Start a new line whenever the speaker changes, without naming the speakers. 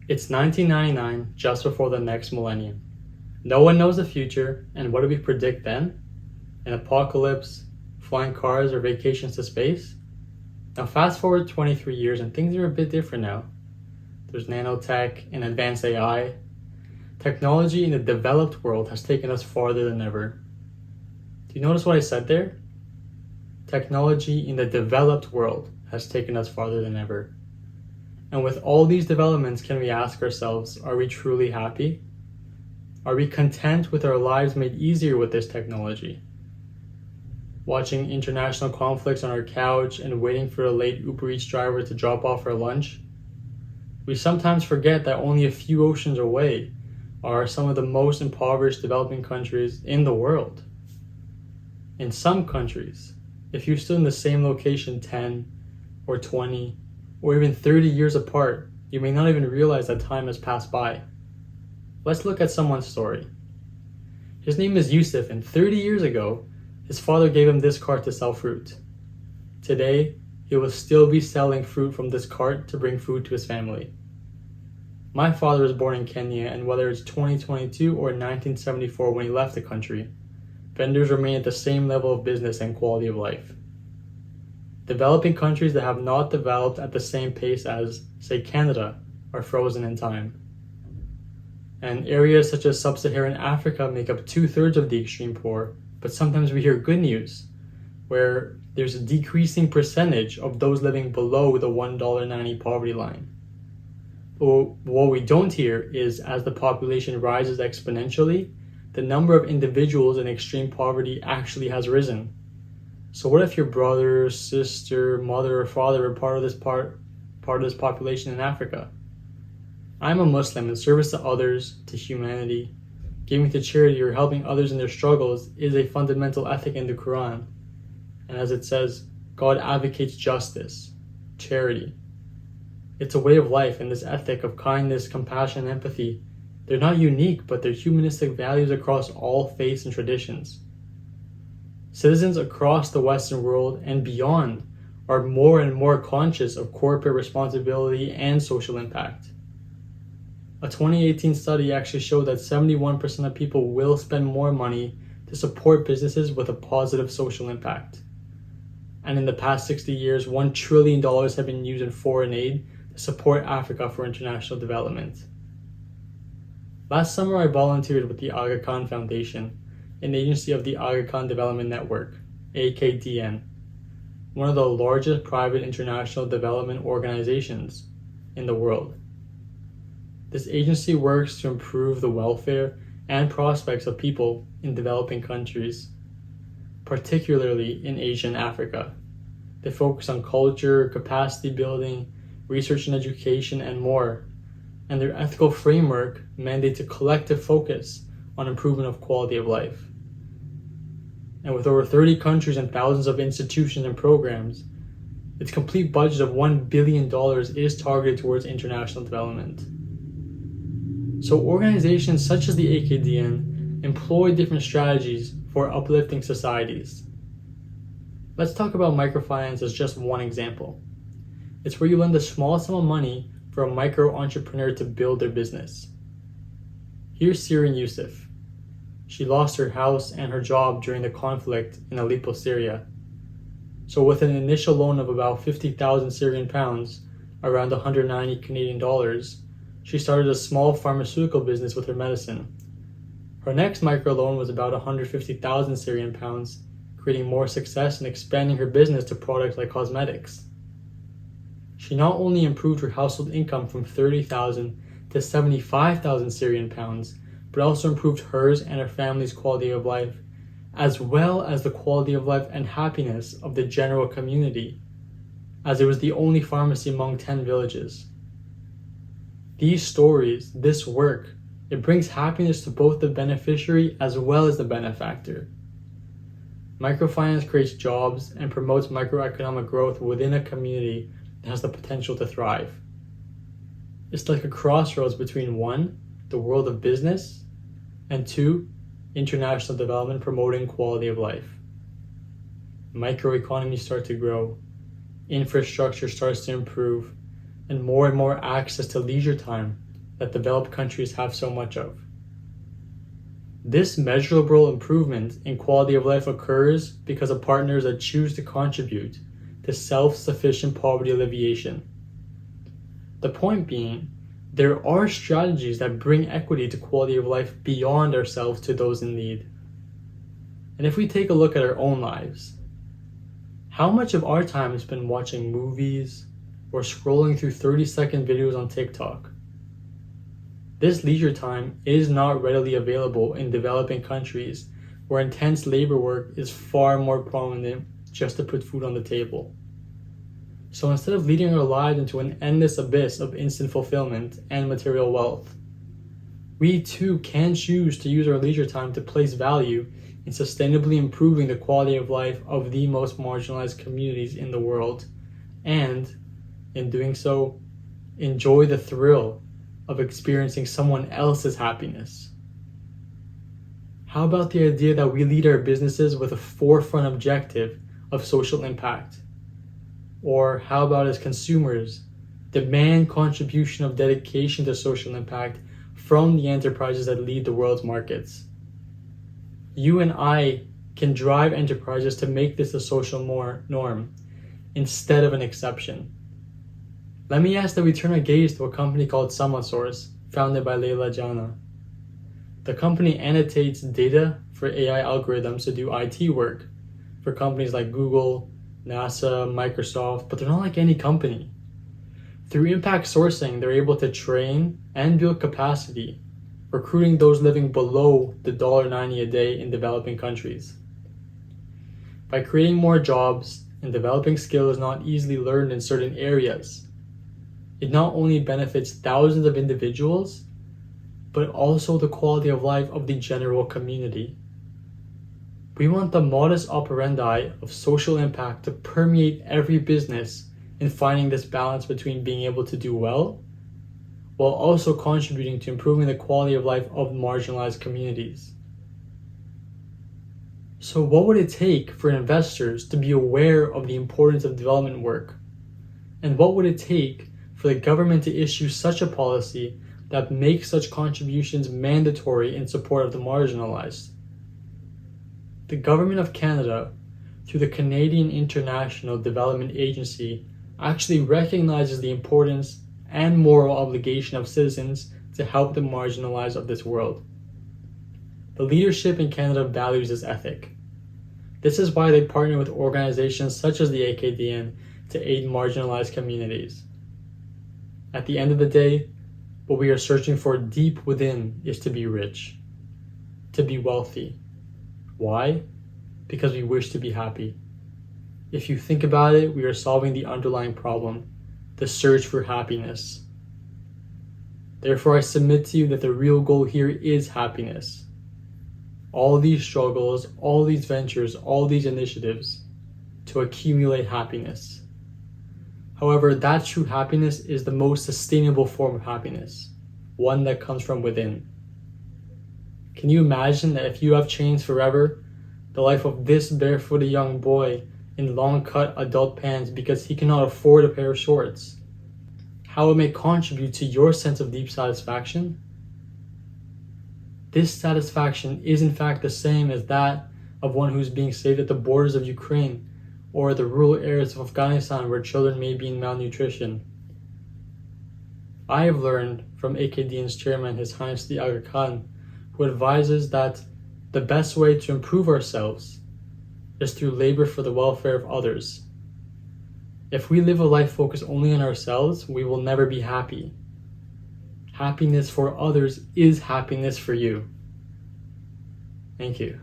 It's 1999, just before the next millennium. No one knows the future, and what do we predict then? An apocalypse, flying cars, or vacations to space? Now fast forward 23 years and things are a bit different now. There's nanotech and advanced AI. Technology in the developed world has taken us farther than ever. Do you notice what I said there? Technology in the developed world has taken us farther than ever. And with all these developments, can we ask ourselves, are we truly happy? Are we content with our lives made easier with this technology? Watching international conflicts on our couch and waiting for a late Uber Eats driver to drop off our lunch? We sometimes forget that only a few oceans away are some of the most impoverished developing countries in the world. In some countries, if you stood in the same location 10 or 20 or even 30 years apart, you may not even realize that time has passed by. Let's look at someone's story. His name is Yusuf, and 30 years ago, his father gave him this cart to sell fruit. Today, he will still be selling fruit from this cart to bring food to his family. My father was born in Kenya, and whether it's 2022 or 1974 when he left the country, vendors remain at the same level of business and quality of life. Developing countries that have not developed at the same pace as, say, Canada, are frozen in time. And areas such as sub-Saharan Africa make up 2/3 of the extreme poor, but sometimes we hear good news, where there's a decreasing percentage of those living below the $1.90 poverty line. But what we don't hear is, as the population rises exponentially, the number of individuals in extreme poverty actually has risen. So what if your brother, sister, mother, or father are part of this population in Africa? I'm a Muslim, and service to others, to humanity, giving to charity, or helping others in their struggles is a fundamental ethic in the Quran. And as it says, God advocates justice, charity. It's a way of life, and this ethic of kindness, compassion, and empathy, they're not unique, but they're humanistic values across all faiths and traditions. Citizens across the Western world and beyond are more and more conscious of corporate responsibility and social impact. A 2018 study actually showed that 71% of people will spend more money to support businesses with a positive social impact. And in the past 60 years, $1 trillion have been used in foreign aid to support Africa for international development. Last summer, I volunteered with the Aga Khan Foundation, an agency of the Aga Khan Development Network, AKDN, one of the largest private international development organizations in the world. This agency works to improve the welfare and prospects of people in developing countries, particularly in Asia and Africa. They focus on culture, capacity building, research and education, and more. And their ethical framework mandates a collective focus on improvement of quality of life. And with over 30 countries and thousands of institutions and programs, its complete budget of $1 billion is targeted towards international development. So organizations such as the AKDN employ different strategies for uplifting societies. Let's talk about microfinance as just one example. It's where you lend a small sum of money for a micro-entrepreneur to build their business. Here's Syrian Yusuf. She lost her house and her job during the conflict in Aleppo, Syria. So with an initial loan of about 50,000 Syrian pounds, around 190 Canadian dollars, she started a small pharmaceutical business with her medicine. Her next microloan was about 150,000 Syrian pounds, creating more success and expanding her business to products like cosmetics. She not only improved her household income from 30,000 to 75,000 Syrian pounds, but also improved hers and her family's quality of life, as well as the quality of life and happiness of the general community, as it was the only pharmacy among 10 villages. These stories, this work, it brings happiness to both the beneficiary as well as the benefactor. Microfinance creates jobs and promotes microeconomic growth within a community that has the potential to thrive. It's like a crossroads between 1, the world of business, and 2, international development promoting quality of life. Microeconomies start to grow, infrastructure starts to improve, and more access to leisure time, that developed countries have so much of. This measurable improvement in quality of life occurs because of partners that choose to contribute to self-sufficient poverty alleviation. The point being, there are strategies that bring equity to quality of life beyond ourselves to those in need. And if we take a look at our own lives, how much of our time is spent watching movies or scrolling through 30-second videos on TikTok? This leisure time is not readily available in developing countries where intense labor work is far more prominent just to put food on the table. So instead of leading our lives into an endless abyss of instant fulfillment and material wealth, we too can choose to use our leisure time to place value in sustainably improving the quality of life of the most marginalized communities in the world, and, in doing so, enjoy the thrill of experiencing someone else's happiness. How about the idea that we lead our businesses with a forefront objective of social impact? Or how about as consumers, demand contribution of dedication to social impact from the enterprises that lead the world's markets? You and I can drive enterprises to make this a social norm instead of an exception. Let me ask that we turn our gaze to a company called SomeoneSource, founded by Leila Jana. The company annotates data for AI algorithms to do IT work for companies like Google, NASA, Microsoft, but they're not like any company. Through impact sourcing, they're able to train and build capacity, recruiting those living below the $1.90 a day in developing countries. By creating more jobs and developing skills not easily learned in certain areas, it not only benefits thousands of individuals, but also the quality of life of the general community. We want the modus operandi of social impact to permeate every business in finding this balance between being able to do well, while also contributing to improving the quality of life of marginalized communities. So what would it take for investors to be aware of the importance of development work? And what would it take for the government to issue such a policy that makes such contributions mandatory in support of the marginalized? The Government of Canada, through the Canadian International Development Agency, actually recognizes the importance and moral obligation of citizens to help the marginalized of this world. The leadership in Canada values this ethic. This is why they partner with organizations such as the AKDN to aid marginalized communities. At the end of the day, what we are searching for deep within is to be rich, to be wealthy. Why? Because we wish to be happy. If you think about it, we are solving the underlying problem, the search for happiness. Therefore, I submit to you that the real goal here is happiness. All these struggles, all these ventures, all these initiatives to accumulate happiness. However, that true happiness is the most sustainable form of happiness, one that comes from within. Can you imagine that if you have changed forever the life of this barefooted young boy in long-cut adult pants because he cannot afford a pair of shorts? How it may contribute to your sense of deep satisfaction? This satisfaction is in fact the same as that of one who is being saved at the borders of Ukraine or the rural areas of Afghanistan where children may be in malnutrition. I have learned from AKDN's chairman, His Highness the Aga Khan, who advises that the best way to improve ourselves is through labor for the welfare of others. If we live a life focused only on ourselves, we will never be happy. Happiness for others is happiness for you. Thank you.